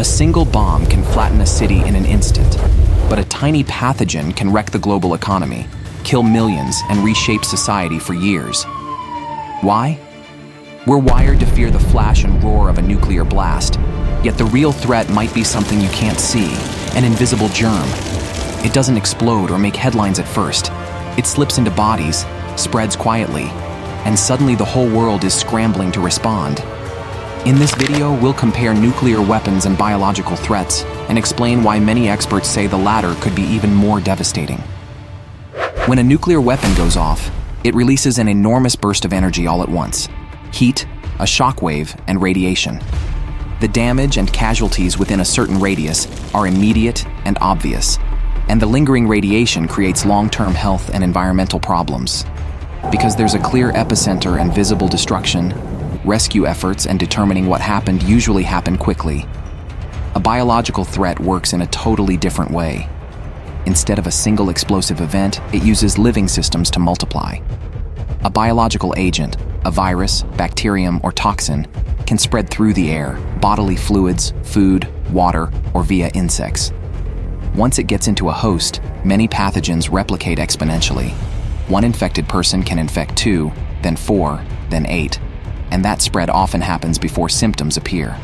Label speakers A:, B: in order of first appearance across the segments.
A: A single bomb can flatten a city in an instant, but a tiny pathogen can wreck the global economy, kill millions, and reshape society for years. Why? We're wired to fear the flash and roar of a nuclear blast, yet the real threat might be something you can't see, an invisible germ. It doesn't explode or make headlines at first. It slips into bodies, spreads quietly, and suddenly the whole world is scrambling to respond. In this video, we'll compare nuclear weapons and biological threats and explain why many experts say the latter could be even more devastating. When a nuclear weapon goes off, it releases an enormous burst of energy all at once: heat, a shockwave, and radiation. The damage and casualties within a certain radius are immediate and obvious, and the lingering radiation creates long-term health and environmental problems. Because there's a clear epicenter and visible destruction, rescue efforts and determining what happened usually happen quickly. A biological threat works in a totally different way. Instead of a single explosive event, it uses living systems to multiply. A biological agent, a virus, bacterium, or toxin, can spread through the air, bodily fluids, food, water, or via insects. Once it gets into a host, many pathogens replicate exponentially. One infected person can infect 2, then 4, then 8, and that spread often happens before symptoms appear.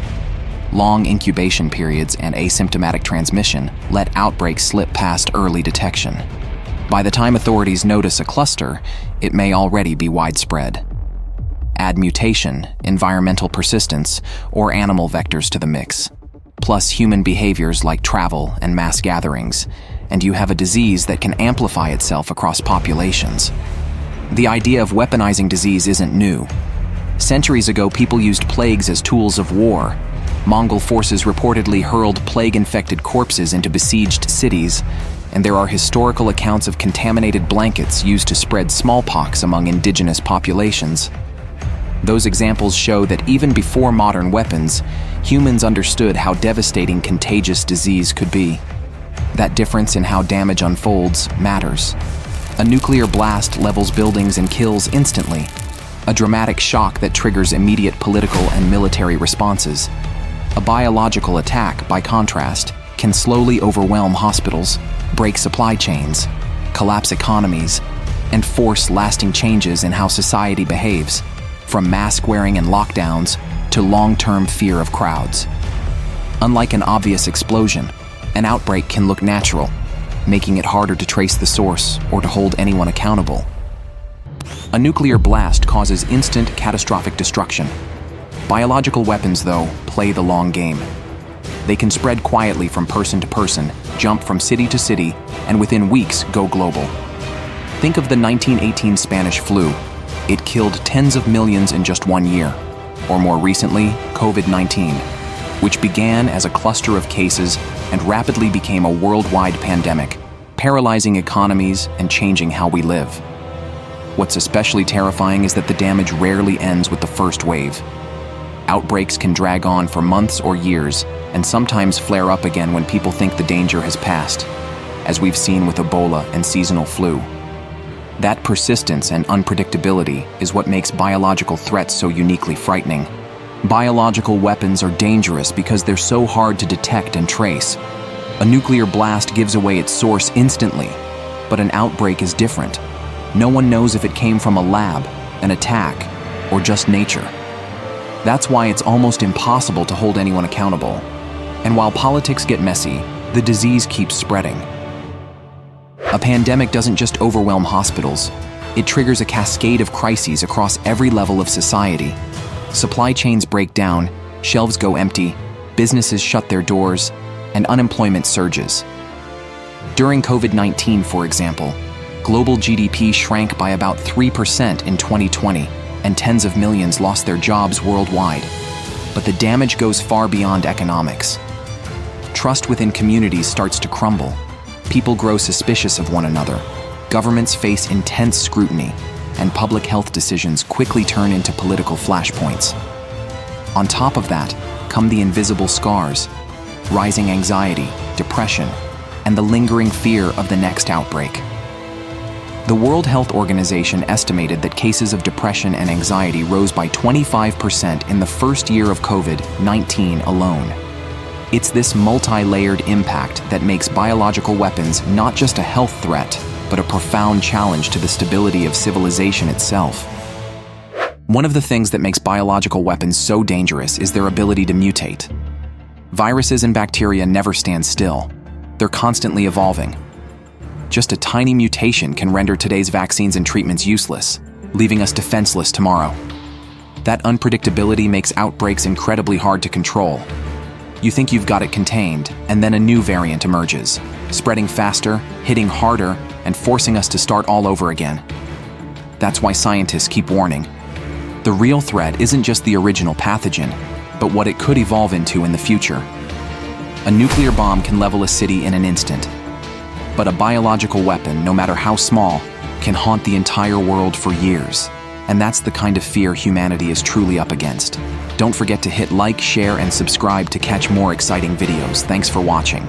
A: Long incubation periods and asymptomatic transmission let outbreaks slip past early detection. By the time authorities notice a cluster, it may already be widespread. Add mutation, environmental persistence, or animal vectors to the mix, plus human behaviors like travel and mass gatherings, and you have a disease that can amplify itself across populations. The idea of weaponizing disease isn't new. Centuries ago, people used plagues as tools of war. Mongol forces reportedly hurled plague-infected corpses into besieged cities, and there are historical accounts of contaminated blankets used to spread smallpox among indigenous populations. Those examples show that even before modern weapons, humans understood how devastating contagious disease could be. That difference in how damage unfolds matters. A nuclear blast levels buildings and kills instantly, a dramatic shock that triggers immediate political and military responses. A biological attack, by contrast, can slowly overwhelm hospitals, break supply chains, collapse economies, and force lasting changes in how society behaves, from mask-wearing and lockdowns to long-term fear of crowds. Unlike an obvious explosion, an outbreak can look natural, making it harder to trace the source or to hold anyone accountable. A nuclear blast causes instant, catastrophic destruction. Biological weapons, though, play the long game. They can spread quietly from person to person, jump from city to city, and within weeks go global. Think of the 1918 Spanish flu. It killed tens of millions in just 1 year. Or more recently, COVID-19, which began as a cluster of cases and rapidly became a worldwide pandemic, paralyzing economies and changing how we live. What's especially terrifying is that the damage rarely ends with the first wave. Outbreaks can drag on for months or years, and sometimes flare up again when people think the danger has passed, as we've seen with Ebola and seasonal flu. That persistence and unpredictability is what makes biological threats so uniquely frightening. Biological weapons are dangerous because they're so hard to detect and trace. A nuclear blast gives away its source instantly, but an outbreak is different. No one knows if it came from a lab, an attack, or just nature. That's why it's almost impossible to hold anyone accountable. And while politics get messy, the disease keeps spreading. A pandemic doesn't just overwhelm hospitals. It triggers a cascade of crises across every level of society. Supply chains break down, shelves go empty, businesses shut their doors, and unemployment surges. During COVID-19, for example, global GDP shrank by about 3% in 2020, and tens of millions lost their jobs worldwide. But the damage goes far beyond economics. Trust within communities starts to crumble. People grow suspicious of one another. Governments face intense scrutiny, and public health decisions quickly turn into political flashpoints. On top of that, come the invisible scars: rising anxiety, depression, and the lingering fear of the next outbreak. The World Health Organization estimated that cases of depression and anxiety rose by 25% in the first year of COVID-19 alone. It's this multi-layered impact that makes biological weapons not just a health threat, but a profound challenge to the stability of civilization itself. One of the things that makes biological weapons so dangerous is their ability to mutate. Viruses and bacteria never stand still. They're constantly evolving. Just a tiny mutation can render today's vaccines and treatments useless, leaving us defenseless tomorrow. That unpredictability makes outbreaks incredibly hard to control. You think you've got it contained, and then a new variant emerges, spreading faster, hitting harder, and forcing us to start all over again. That's why scientists keep warning. The real threat isn't just the original pathogen, but what it could evolve into in the future. A nuclear bomb can level a city in an instant, but a biological weapon, no matter how small, can haunt the entire world for years. And that's the kind of fear humanity is truly up against. Don't forget to hit like, share, and subscribe to catch more exciting videos. Thanks for watching.